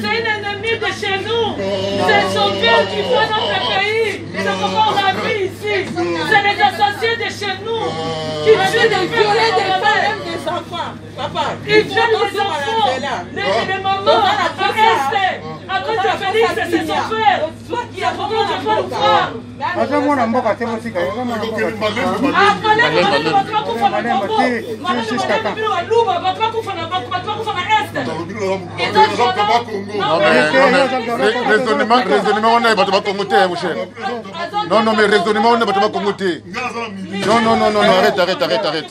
c'est une ennemie de chez nous. C'est son père qui fait notre pays. Nous ne pouvons pas vivre ici. C'est les associés de chez nous qui tuent des violer des femmes, des enfants. Papa, ils tuent les enfants, les mamans, à cause de Félix, c'est son frère. Qui a vraiment de faire le voir. Non, mais raisonnement, on n'est pas Congoté. Non, arrête.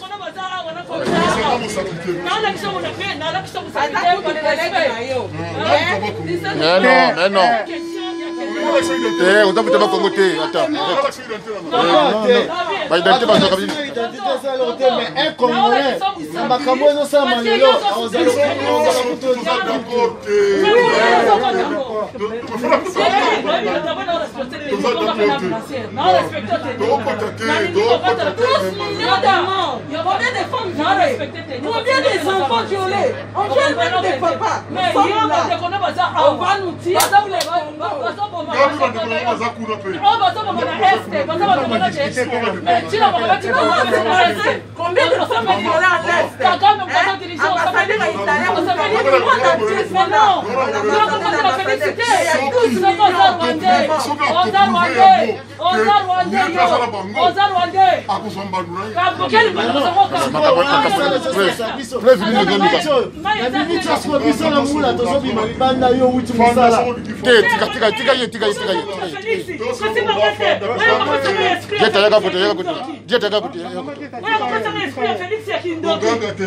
Mais non. On doit pas Congoté. Attends. Un Congolais, combien des enfants violés? On vient même des papas. Mais on va nous tirer. Combien de femmes violées à l'Est?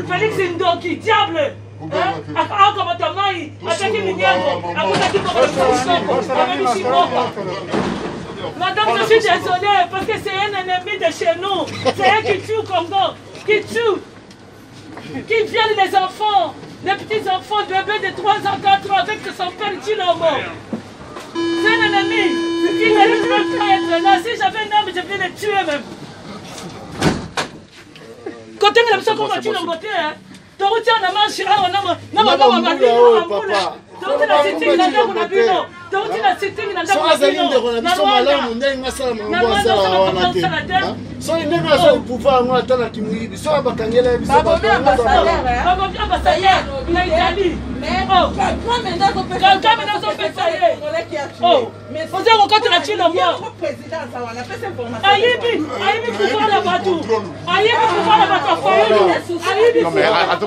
Félix Ndoki, diable! Madame, je suis désolée parce que c'est un ennemi de chez nous. C'est un qui tue au Congo, qui tue, qui viole les enfants, les petits enfants, bébés de 3 ans, 4 ans, avec son père tue leur mort. C'est un ennemi qui ne mérite même pas être là. Si j'avais un homme, je vais le tuer même. Quand on a besoin qu'on va tuer le côté, hein. Donc, on a mangé, on a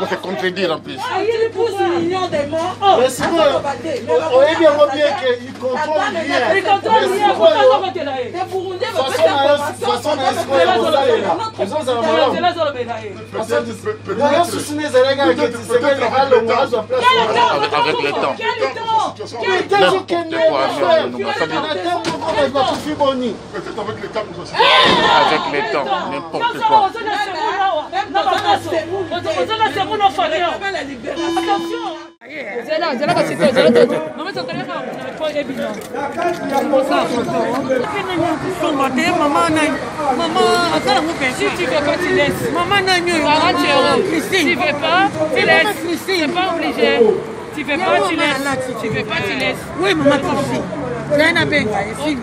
c'est contredire en plus. Avec le temps, n'importe quoi. Si tu veux pas, tu laisses. Maman, si tu veux pas, tu laisses. C'est pas obligé. Tu veux pas, tu laisses. Tu veux pas, tu laisses. Oui, maman, tu laisses.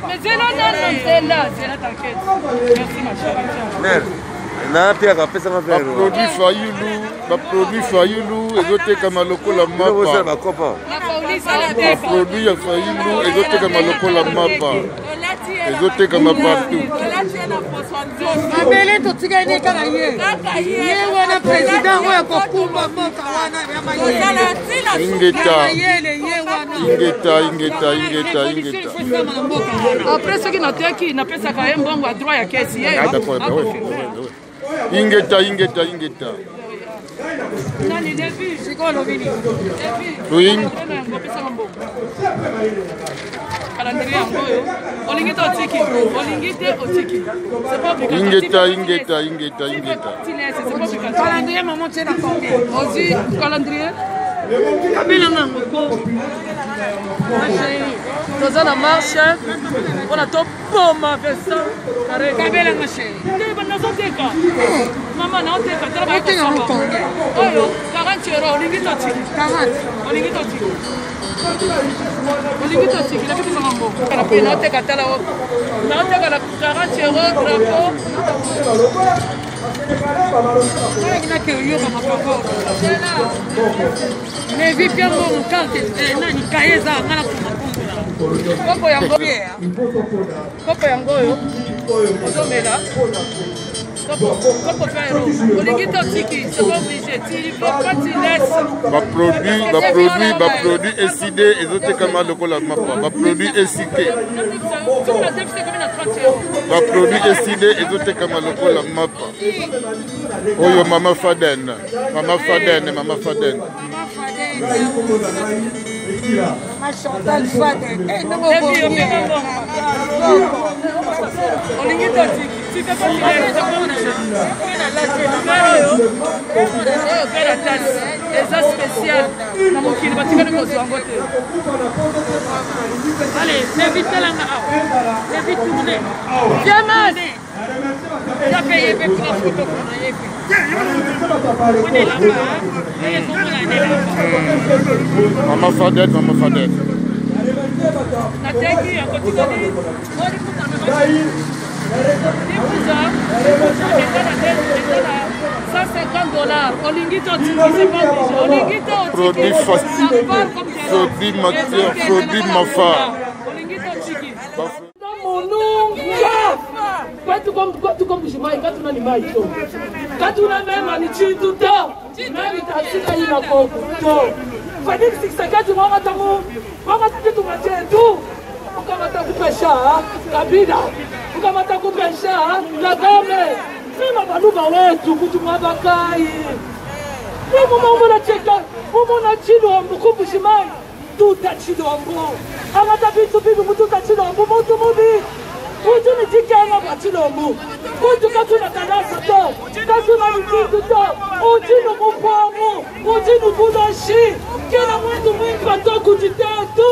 Mais c'est là, t'inquiète. Merci, ma chérie. Produit Fayulu ezoteka maloko la mapa. Produit ya Fayulu ezoteka maloko la mapa. ezotekama partout. Abele totikani kaka ye. Ye wana président oyo kokumba mboka wana ya mayele. Ingeta. Après ce qui n'a pas qui n'a pas ça quand même bon à droit à caisse. Ingeta. Nani depuis sikolo vini. Oui. Calendrier ngoyo. Olingita otiki. Olingite otiki. C'est pas obligatoire. Ingeta. C'est pas obligatoire. Calendrier maman tient combien? Aussi calendrier. Abela mango. Dans la marche, on a top pomme avec ça. Kabela ma chérie. Maman, on teka. Oyo, 40 euros, on limite au tiki. 40. On limite au tiki. On limite au tiki. La petite maman. On teka tala. On teka 40 euros, drapeau. Mais vite bien mon carte, nani kaeza ngala Koko yango. Koko yango yo. Ozomela. Koko faire. Olingita tiki, c'est pas obligé. Il faut pas tu laisses. Ba produit SID ezotekama lokola mapa. Ba produit SIK. Ba produit SID ezotekama lokola mapa. Oyo Mama Faden. Ma Chantal Faden. Eh non Olingita tiki. Tu fais pas les spécial. allez, évite la évite tourner. Viens, man. Il a payé pour la photo qu'on a fait. On est là-bas. Mama Faden. Nataki, on continue. 150 dollars. Olingito tiki, c'est pas obligé. Olingito Produit facile. Produit matière, produit mafa. Olingito tiki. Quanto como demais, quanto não animais, quanto não é manitinho, tudo, nada tá assim aí na coco, vai nem se sacar de uma tamu, vamos ter tu manter tu, o cara tá com peixar, cabida, o cara tá com peixar, na game, prima maluca wetu, kutu mabakai, primo mama cheka, mama chino, mkubu shimai, tu tá chino ambo, ama tá bitu bitu, tu tá chino ambo, muito mubi. Kutu ni tikanga bachilombu. Kutu katuna kanasa to. Katuna mtitu to. Ujinu mupwamu. Ujinu budashi. Kena mwendu mwimpa to kutitetu.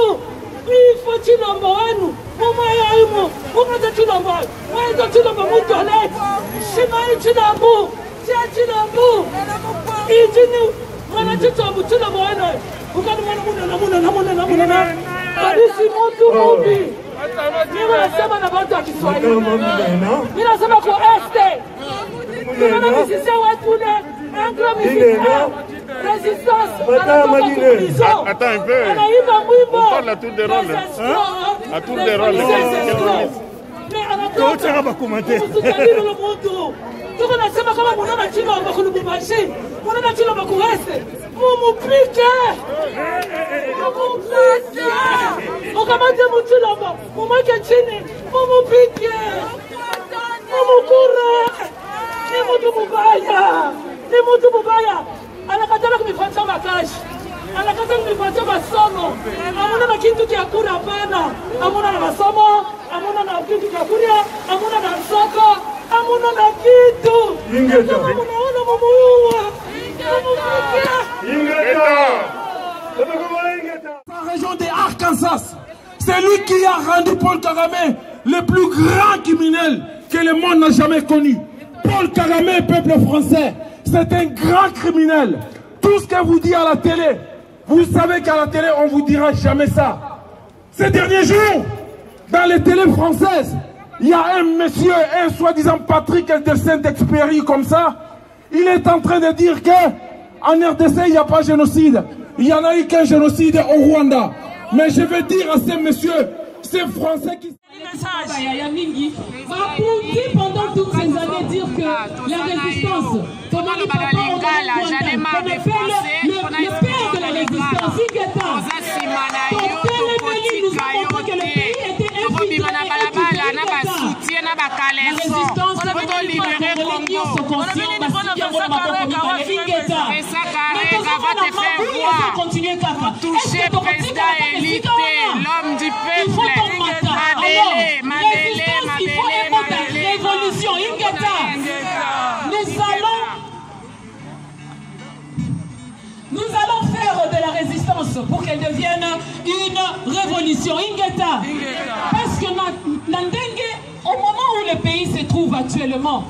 Ifo chilombo wenu. Muma ya imu. Muma za chilombo. Mwendu chilombo mutu alet. Shima i chilombu. Chia chilombu. Ijinu. Mwana chitombu chilombo wenu. Ukani mwana. Kadisi mutu mubi. Ninasema na watu wa Kiswahili. Ninasema kwa este. Tunaona misisi wetu ule anglo misisi. Résistance. Attends un peu. Anaimba mwimbo. On parle à tour de rôle. À tour de rôle. Tunaona bakomante. Tuko nasema kama mnaona chino bakulububashi. Mnaona chino bakuwese. Mumupike. Ukamate mutulamba, mumake chini, mumupike, mumukura. Ni mutu mubaya. Anakatala kumifanya makashi. Anakatala kumifanya masomo. Amuna na kitu kia kura hapana. Amuna na masomo, amuna na kitu kia kura, amuna na soko, amuna na kitu. Kama munaona mumuua. La région de Arkansas, c'est lui qui a rendu Paul Kagame le plus grand criminel que le monde n'a jamais connu. Paul Kagame, peuple français, c'est un grand criminel. Tout ce que vous dit à la télé, vous savez qu'à la télé, on ne vous dira jamais ça. Ces derniers jours, dans les télés françaises, il y a un monsieur, un soi-disant Patrick de Saint-Exupéry comme ça, il est en train de dire qu'en RDC, il n'y a pas de génocide. Il n'y en a eu qu'un génocide au Rwanda. Mais je veux dire à ces messieurs, ces Français qui... Pendant toutes ces années dire que la résistance, comment le père de la résistance, toucher président élité, l'homme du peuple. Révolution, nous allons faire de la résistance pour qu'elle devienne une révolution. Ingeta. Parce que au moment où le pays se trouve actuellement,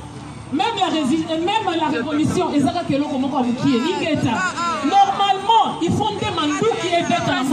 même la révolution, normalement, ils font des mandous qui est bête en